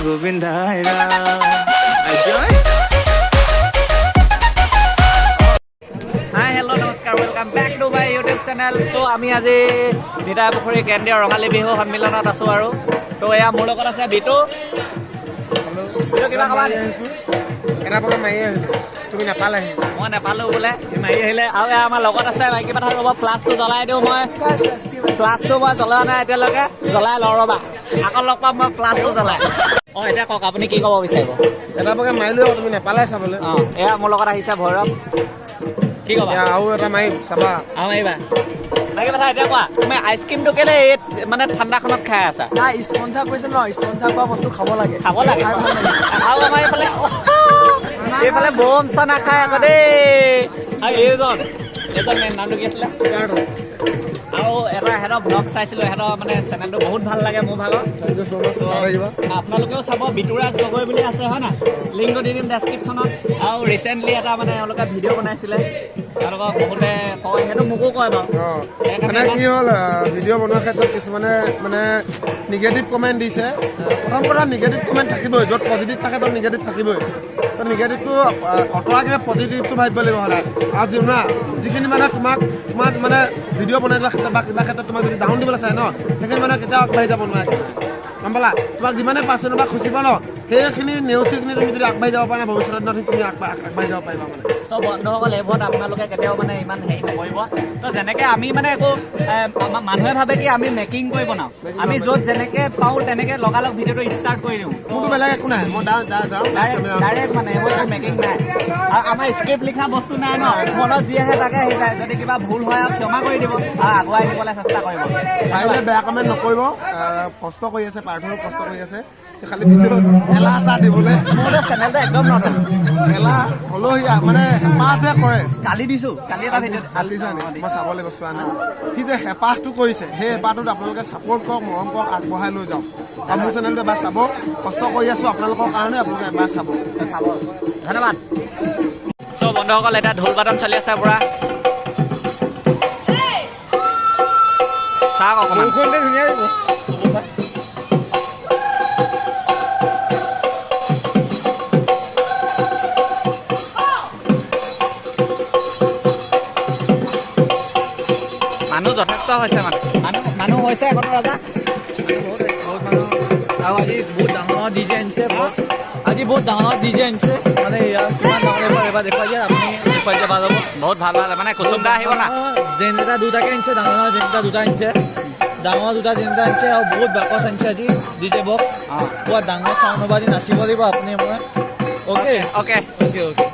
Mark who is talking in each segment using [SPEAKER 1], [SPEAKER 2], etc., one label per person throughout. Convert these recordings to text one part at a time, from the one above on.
[SPEAKER 1] গোবিন্দাই ৰাম জয়
[SPEAKER 2] hi hello' নমস্কাৰ welcome back to my YouTube channel. তো আমি আজি দিতাপুখুৰী কেন্দ্ৰীয় ৰঙালী বিহু সন্মিলনত আছোঁ আৰু তো এয়া মোৰ লগত আছে বিটু। কিবা ক'বা
[SPEAKER 3] এটা প্ৰগ্ৰাম মাৰি আহিছোঁ, তুমি নাপালেহি।
[SPEAKER 2] মই নাপালোঁ বোলে, মাৰি আহিলে। আৰু এয়া আমাৰ লগত আছে মাইকী কথা ৰ'ব, ফ্লাছটো জ্বলাই দিওঁ মই। ফ্লাছটো মই জ্বলোৱা নাই এতিয়ালৈকে, জ্বলাই লওঁ ৰ'বা, আকৌ লগ পাম মই ফ্লাছটো জ্বলাই। অঁ এতিয়া কওক আপুনি কি ক'ব বিচাৰিব?
[SPEAKER 3] এটা প্ৰগ্ৰাম মাৰিলোঁ আৰু তুমি নাপালে চাবলৈ।
[SPEAKER 2] অঁ এয়া মোৰ লগত আহিছে ভৈৰৱ, কি ক'বা?
[SPEAKER 3] আৰু এটা মাৰিম চাবা।
[SPEAKER 2] আৰু মাৰিবা মাইকী কথা এতিয়া কোৱা, তুমি আইচক্ৰীমটো কেলে এই মানে ঠাণ্ডাখনত খাই আছা?
[SPEAKER 4] নাই স্পনচাৰ কৰিছে ন, স্পনচাৰ কৰা বস্তু খাব লাগে।
[SPEAKER 2] খাব লাগে আৰু আমাৰ এইফালে বম চানা খাই আকৌ দেই। আৰু এইজন নামটো কি আছিলে? আৰু এটা সিহঁতৰ ব্লগ চাইছিলোঁ, সিহঁতৰ মানে চেনেলটো বহুত ভাল লাগে মোৰ ভাগৰ। আপোনালোকেও চাব, বিতুৰাজ গগৈ বুলি আছে হয় না, লিংকটো দি দিম ডেছক্ৰিপশ্যনত। আৰু ৰিচেণ্টলি এটা মানে এওঁলোকে ভিডিঅ' বনাইছিলে, তেওঁলোকক বহুতে কয়, সেইটো মোকো কয় বাৰু।
[SPEAKER 3] মানে কি হ'ল, ভিডিঅ' বনোৱাৰ ক্ষেত্ৰত কিছুমানে মানে নিগেটিভ কমেণ্ট দিছে। প্ৰথম কথা নিগেটিভ কমেণ্ট থাকিবই, য'ত পজিটিভ থাকে তাত নিগেটিভ থাকিবই। তো নিগেটিভটো অঁতৰাই কিনে পজিটিভটো ভাবিব লাগিব সদায়। আৰু যিখিনি মানে তোমাক মানে ভিডিঅ' বনাই যোৱা ক্ষেত্ৰত বা কিবা ক্ষেত্ৰত তোমাক যদি ডাউন দিবলৈ চাই ন, সেইখিনি মানে কেতিয়াও আগবাঢ়ি যাব নোৱাৰে। গম পালা? তোমাক যিমানে পাৰ্চেণ্ট বা খুচিব ন, সেইখিনি নেওচিখিনি তুমি যদি আগবাঢ়ি যাব পাৰা, ভৱিষ্যতত তুমি আগবাঢ়ি যাব পাৰিবা মানে।
[SPEAKER 2] তো বন্ধুসকল, এইবোৰত আপোনালোকে কেতিয়াও মানে ইমান হেৰি নকৰিব। তো যেনেকৈ আমি মানে একো আমাৰ মানুহে ভাবে কি আমি মেকিং কৰি বনাওঁ, আমি য'ত যেনেকৈ পাওঁ তেনেকৈ লগালগ ভিডিঅ'টো ষ্টাৰ্ট কৰি দিওঁ।
[SPEAKER 3] মোৰতো বেলেগ একো নাই, মই
[SPEAKER 2] ডাইৰেক্ট মানে এইবোৰ একো মেকিং নাই। আৰু আমাৰ স্ক্ৰিপ্ট লিখা বস্তু নাই ন, মনত যি আহে তাকে আহি যায়। যদি কিবা ভুল হয় আৰু ক্ষমা কৰি দিব আৰু আগুৱাই নিবলৈ চেষ্টা কৰিব।
[SPEAKER 3] পাৰিলে বেয়া কমেণ্ট নকৰিব। কষ্ট কৰি আছে, পাৰ্থৰো কষ্ট কৰি আছে, খালি ভিডিঅ' এলাহ এটা দিবলৈ।
[SPEAKER 2] মোৰতো চেনেলটো একদম নতুন,
[SPEAKER 3] এলাহ হ'লেও মানে হেঁপাহহে কৰে।
[SPEAKER 2] কালি দিছোঁ, কালি এটা ভিডিঅ'
[SPEAKER 3] কালি জানি মই চাব লাগিব, চোৱা নাই। সি যে হেঁপাহটো কৰিছে, সেই হেঁপাহটোত আপোনালোকে ছাপোৰ্ট কৰক, মৰম কৰক, আগবঢ়াই লৈ যাওক। আৰু মোৰ চেনেলটো এবাৰ চাব, কষ্ট কৰি আছোঁ আপোনালোকৰ কাৰণে, আপোনালোকে এবাৰ চাব।
[SPEAKER 2] ধন্যবাদ। চ' বন্ধুসকল, এতিয়া ঢোল বাদন চলি আছে পুৰা, চাওক অকণমান।
[SPEAKER 3] ধুনীয়া
[SPEAKER 2] মানুহ যথেষ্ট হৈছে, মানে মানুহ হৈছে আকৌ ৰাজা,
[SPEAKER 4] বহুত মানুহ। আৰু আজি বহুত ডাঙৰ ডিজে আনিছে, আজি বহুত ডাঙৰ ডিজে আনিছে। মানে ইয়াৰ কিমান ডাঙৰ এবাৰ দেখুৱাই দিয়ে, আপুনি দেখুৱাই দিয়ে ভাল হ'ব।
[SPEAKER 2] বহুত ভাল ভাল, মানে কুচুম দা আহিব না।
[SPEAKER 4] জেনেৰেটাৰ দুটাকে আনিছে, ডাঙৰ জেনেৰেটাৰ দুটা আনিছে, ডাঙৰ দুটা জেনেৰেটাৰ আনিছে। আৰু বহুত বাকচ আনিছে আজি ডিজে বক্স। পুৰা ডাঙৰ চাউণ্ড হ'ব, আজি নাচিব লাগিব আপুনি মই। Okay
[SPEAKER 2] okay
[SPEAKER 4] okay okay.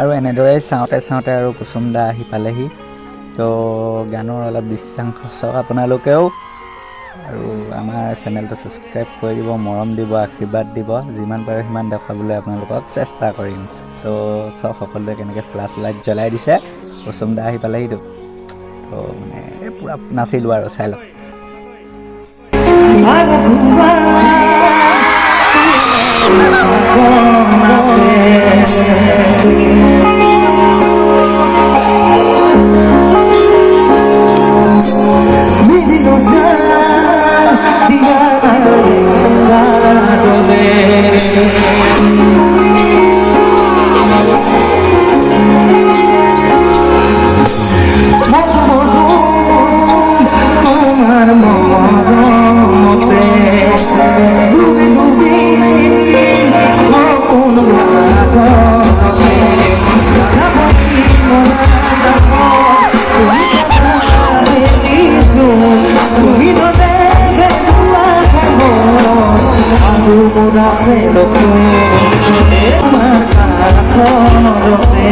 [SPEAKER 5] আৰু এনেদৰে চাওঁতে চাওঁতে আৰু কুচুম দা আহি পালেহি। তো গানৰ অলপ দৃশ্যাংশ চাওক আপোনালোকেও, আৰু আমাৰ চেনেলটো ছাবস্ক্ৰাইব কৰি দিব, মৰম দিব, আশীৰ্বাদ দিব, যিমান পাৰে সিমান দেখাবলৈ আপোনালোকক চেষ্টা কৰিম। তো চাওক সকলোৱে কেনেকৈ ফ্লাছ লাইট জ্বলাই দিছে, কুচুম দা আহি পালেহিতো। তো মানে পূৰা নাচিলোঁ আৰু, চাই লওক।
[SPEAKER 6] তোমার মতে ডুবি ডুবি কোন তুমি তো দেখে মোরা সে লোক আমার কাছে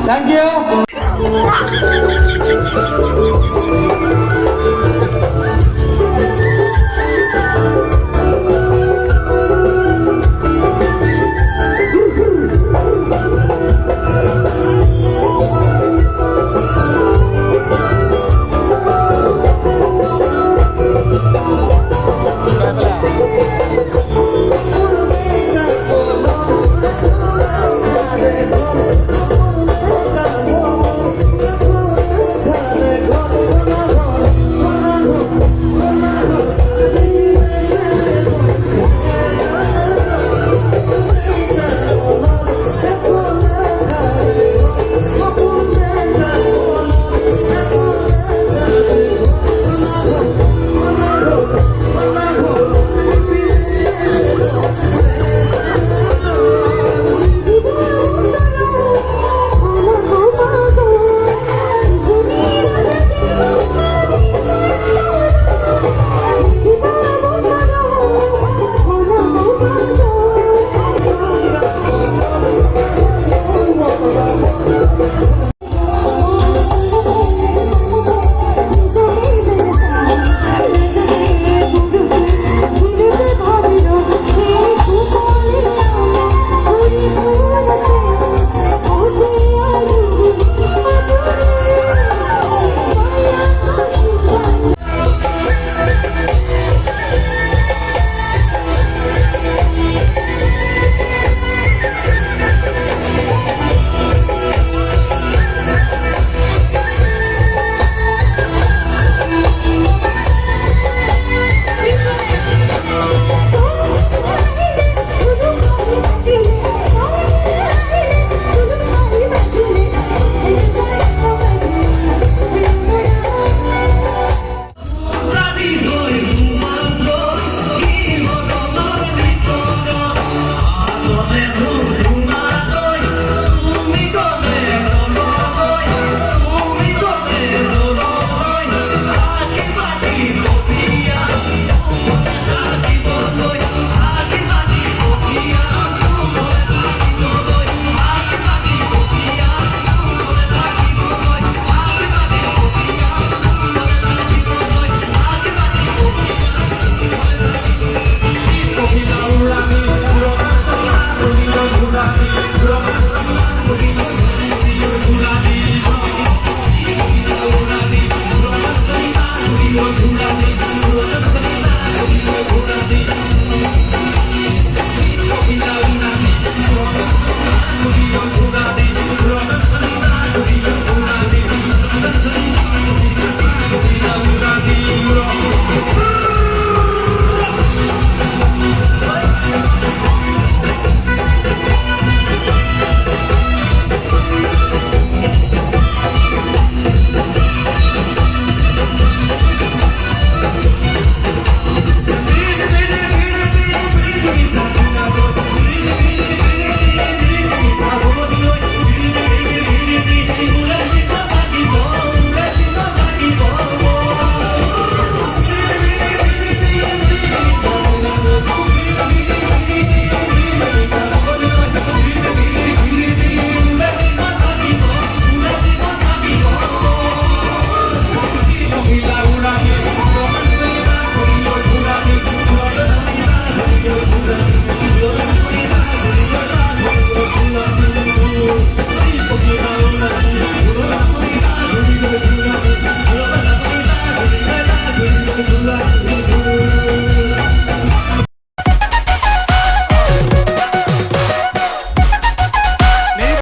[SPEAKER 3] Thank you.